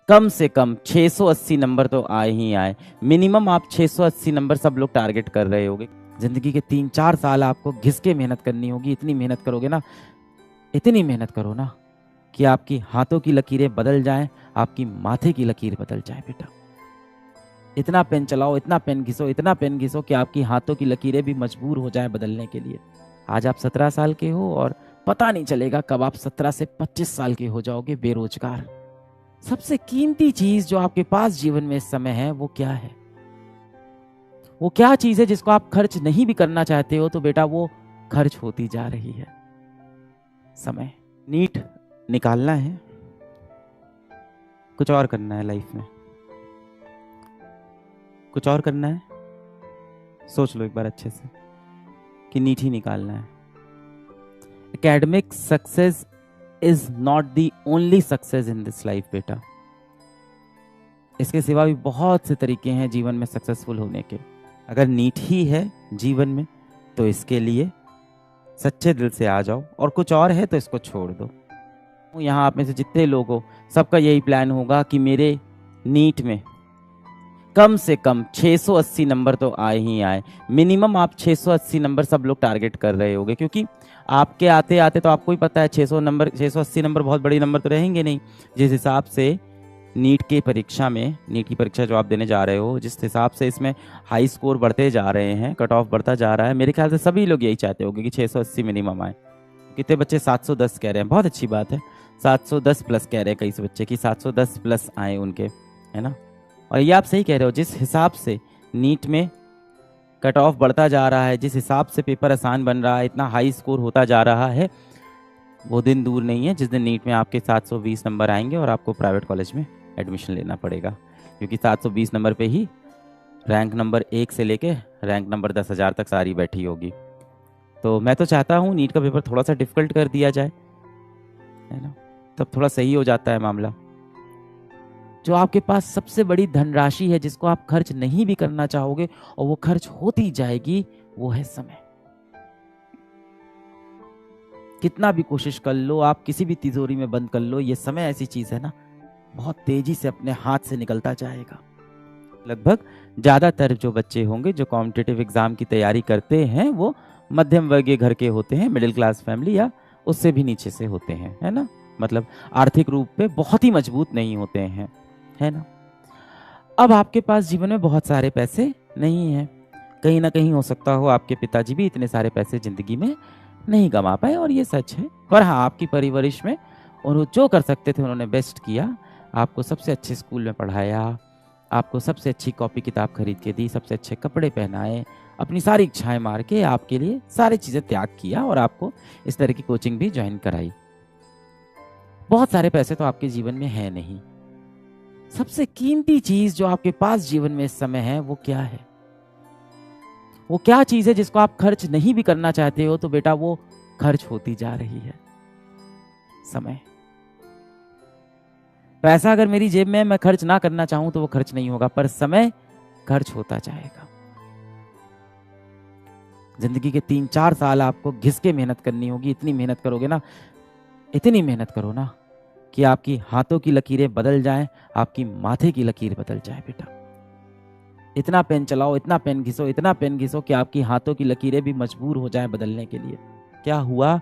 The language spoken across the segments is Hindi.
कम से कम 680 नंबर तो आए ही आए। मिनिमम आप 680 नंबर सब लोग टारगेट कर रहे होगे। जिंदगी के 3-4 साल आपको घिस के मेहनत करनी होगी। इतनी मेहनत करोगे ना, इतनी मेहनत करो ना कि आपकी हाथों की लकीरें बदल जाएं, आपकी माथे की लकीर बदल जाए बेटा। इतना पेन चलाओ, इतना पेन घिसो, इतना पेन घिसो कि आपकी हाथों की लकीरें भी मजबूर हो जाए बदलने के लिए। आज आप 17 साल के हो और पता नहीं चलेगा कब आप 17 से 25 साल के हो जाओगे बेरोजगार। सबसे कीमती चीज जो आपके पास जीवन में इस समय है वो क्या है? वो क्या चीज है जिसको आप खर्च नहीं भी करना चाहते हो तो बेटा वो खर्च होती जा रही है? समय। नीट निकालना है, कुछ और करना है लाइफ में, कुछ और करना है, सोच लो एक बार अच्छे से कि नीट ही निकालना है। Academic success is not the only success in this life बेटा। इसके सिवा भी बहुत से तरीके हैं जीवन में सक्सेसफुल होने के। अगर नीट ही है जीवन में तो इसके लिए सच्चे दिल से आ जाओ, और कुछ और है तो इसको छोड़ दो। यहाँ आप में से जितने लोग हो सबका यही प्लान होगा कि मेरे नीट में कम से कम 680 नंबर तो आए ही आए। मिनिमम आप 680 नंबर सब लोग टारगेट कर रहे होगे, क्योंकि आपके आते आते तो आपको ही पता है 680 नंबर बहुत बड़ी नंबर तो रहेंगे नहीं। जिस हिसाब से नीट की परीक्षा जो आप देने जा रहे हो, जिस हिसाब से इसमें हाई स्कोर बढ़ते जा रहे हैं, कट ऑफ बढ़ता जा रहा है, मेरे ख्याल से सभी लोग यही चाहते होंगे कि 680 मिनिमम आए। कितने बच्चे 710 कह रहे हैं, बहुत अच्छी बात है। 710 प्लस कह रहे हैं कई से बच्चे कि 710 प्लस आए उनके, है ना। और ये आप सही कह रहे हो, जिस हिसाब से नीट में कट ऑफ बढ़ता जा रहा है, जिस हिसाब से पेपर आसान बन रहा है, इतना हाई स्कोर होता जा रहा है, वो दिन दूर नहीं है जिस दिन नीट में आपके 720 नंबर आएंगे और आपको प्राइवेट कॉलेज में एडमिशन लेना पड़ेगा, क्योंकि 720 नंबर पे ही रैंक नंबर 1 से लेके रैंक नंबर 10,000 तक सारी बैठी होगी। तो मैं तो चाहता हूँ नीट का पेपर थोड़ा सा डिफिकल्ट कर दिया जाए, है ना, तब थोड़ा सही हो जाता है मामला। जो आपके पास सबसे बड़ी धनराशि है जिसको आप खर्च नहीं भी करना चाहोगे और वो खर्च होती जाएगी, वो है समय। कितना भी कोशिश कर लो, आप किसी भी तिजोरी में बंद कर लो, ये समय ऐसी चीज है ना, बहुत तेजी से अपने हाथ से निकलता जाएगा। लगभग ज्यादातर जो बच्चे होंगे जो कॉम्पिटिटिव एग्जाम की तैयारी करते हैं वो मध्यम वर्गीय घर के होते हैं, मिडिल क्लास फैमिली या उससे भी नीचे से होते हैं, है ना। मतलब आर्थिक रूप पे बहुत ही मजबूत नहीं होते हैं, है ना। अब आपके पास जीवन में बहुत सारे पैसे नहीं हैं, कहीं ना कहीं हो सकता हो आपके पिताजी भी इतने सारे पैसे जिंदगी में नहीं कमा पाए, और ये सच है। पर हाँ, आपकी परवरिश में उन्होंने जो कर सकते थे उन्होंने बेस्ट किया। आपको सबसे अच्छे स्कूल में पढ़ाया, आपको सबसे अच्छी कॉपी किताब खरीद के दी, सबसे अच्छे कपड़े पहनाए, अपनी सारी इच्छाएं मार के आपके लिए सारी चीज़ें त्याग किया और आपको इस तरह की कोचिंग भी ज्वाइन कराई। बहुत सारे पैसे तो आपके जीवन में है नहीं। सबसे कीमती चीज जो आपके पास जीवन में इस समय है वो क्या है? वो क्या चीज है जिसको आप खर्च नहीं भी करना चाहते हो तो बेटा वो खर्च होती जा रही है? समय। पैसा अगर मेरी जेब में मैं खर्च ना करना चाहूं तो वो खर्च नहीं होगा, पर समय खर्च होता जाएगा। जिंदगी के 3-4 साल आपको घिस के मेहनत करनी होगी। इतनी मेहनत करोगे ना, इतनी मेहनत करो ना कि आपकी हाथों की लकीरें बदल जाएं, आपकी माथे की लकीर बदल जाए बेटा। इतना पेन चलाओ, इतना पेन घिसो, इतना पेन घिसो कि आपकी हाथों की लकीरें भी मजबूर हो जाएं बदलने के लिए। क्या हुआ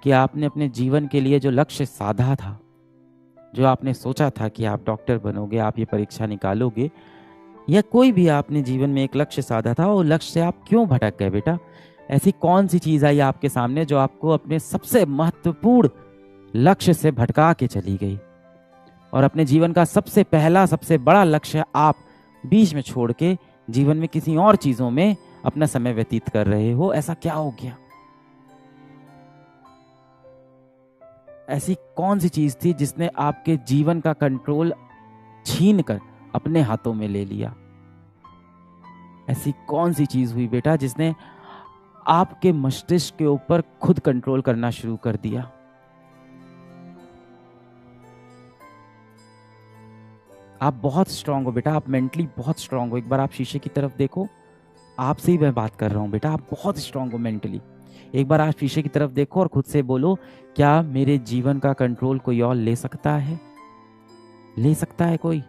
कि आपने अपने जीवन के लिए जो लक्ष्य साधा था, जो आपने सोचा था कि आप डॉक्टर बनोगे, आप ये परीक्षा निकालोगे, या कोई भी आपने जीवन में एक लक्ष्य साधा था, वो लक्ष्य से आप क्यों भटक गए बेटा? ऐसी कौन सी चीज आई आपके सामने जो आपको अपने सबसे महत्वपूर्ण लक्ष्य से भटका के चली गई, और अपने जीवन का सबसे पहला सबसे बड़ा लक्ष्य आप बीच में छोड़ के जीवन में किसी और चीजों में अपना समय व्यतीत कर रहे हो? ऐसा क्या हो गया? ऐसी कौन सी चीज थी जिसने आपके जीवन का कंट्रोल छीन कर अपने हाथों में ले लिया? ऐसी कौन सी चीज हुई बेटा जिसने आपके मस्तिष्क के ऊपर खुद कंट्रोल करना शुरू कर दिया? आप बहुत स्ट्रांग हो बेटा, आप मेंटली बहुत स्ट्रांग हो। एक बार आप शीशे की तरफ देखो, आपसे ही मैं बात कर रहा हूं बेटा, आप बहुत स्ट्रांग हो मेंटली। एक बार आप शीशे की तरफ देखो और खुद से बोलो, क्या मेरे जीवन का कंट्रोल कोई और ले सकता है? ले सकता है कोई?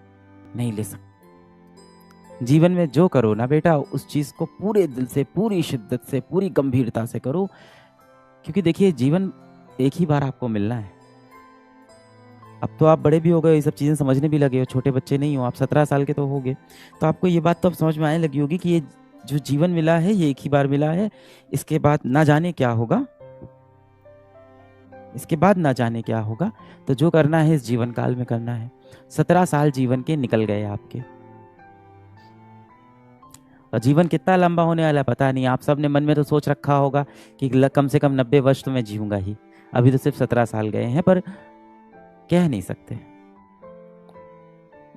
नहीं ले सकता। जीवन में जो करो ना बेटा, उस चीज को पूरे दिल से, पूरी शिद्दत से, पूरी गंभीरता से करो, क्योंकि देखिए जीवन एक ही बार आपको मिलना है। अब तो आप बड़े भी हो गए, ये सब चीजें समझने भी लगे हो, छोटे बच्चे नहीं हो आप, 17 साल के तो हो गए, तो आपको ये बात तो अब समझ में आने लगी होगी कि ये जो जीवन मिला है ये एक ही बार मिला है, इसके बाद ना जाने क्या होगा, इसके बाद ना जाने क्या होगा। तो जो करना है इस जीवन काल में करना है। 17 साल जीवन के निकल गए आपके, और जीवन कितना लंबा होने वाला है पता नहीं। आप सब ने मन में तो सोच रखा होगा कि कम से कम 90 वर्ष तो मैं जीऊंगा ही, अभी तो सिर्फ 17 साल गए हैं, पर कह नहीं सकते।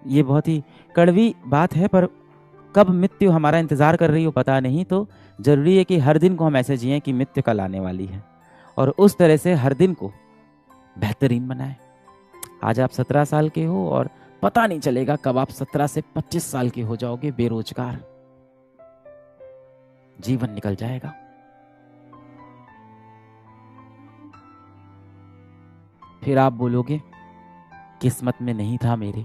ये बहुत ही कड़वी बात है, पर कब मृत्यु हमारा इंतजार कर रही हो पता नहीं। तो जरूरी है कि हर दिन को हम ऐसे जिएं कि मृत्यु कल आने वाली है, और उस तरह से हर दिन को बेहतरीन बनाएं। आज आप 17 साल के हो और पता नहीं चलेगा कब आप 17 से 25 साल के हो जाओगे बेरोजगार, जीवन निकल जाएगा। फिर आप बोलोगे किस्मत में नहीं था मेरे।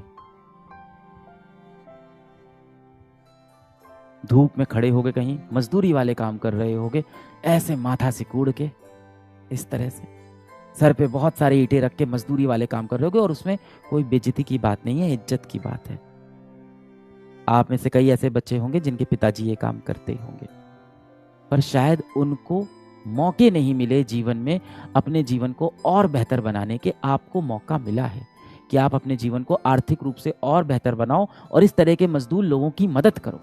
धूप में खड़े होगे, कहीं मजदूरी वाले काम कर रहे होगे, ऐसे माथा सिकुड़ के, इस तरह से सर पे बहुत सारी ईंटें रख के मजदूरी वाले काम कर रहे होगे, और उसमें कोई बेइज्जती की बात नहीं है, इज्जत की बात है। आप में से कई ऐसे बच्चे होंगे जिनके पिताजी ये काम करते होंगे, पर शायद उनको मौके नहीं मिले जीवन में अपने जीवन को और बेहतर बनाने के। आपको मौका मिला है कि आप अपने जीवन को आर्थिक रूप से और बेहतर बनाओ और इस तरह के मजदूर लोगों की मदद करो।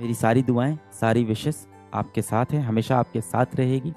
मेरी सारी दुआएं, सारी विशेष आपके साथ हैं, हमेशा आपके साथ रहेगी।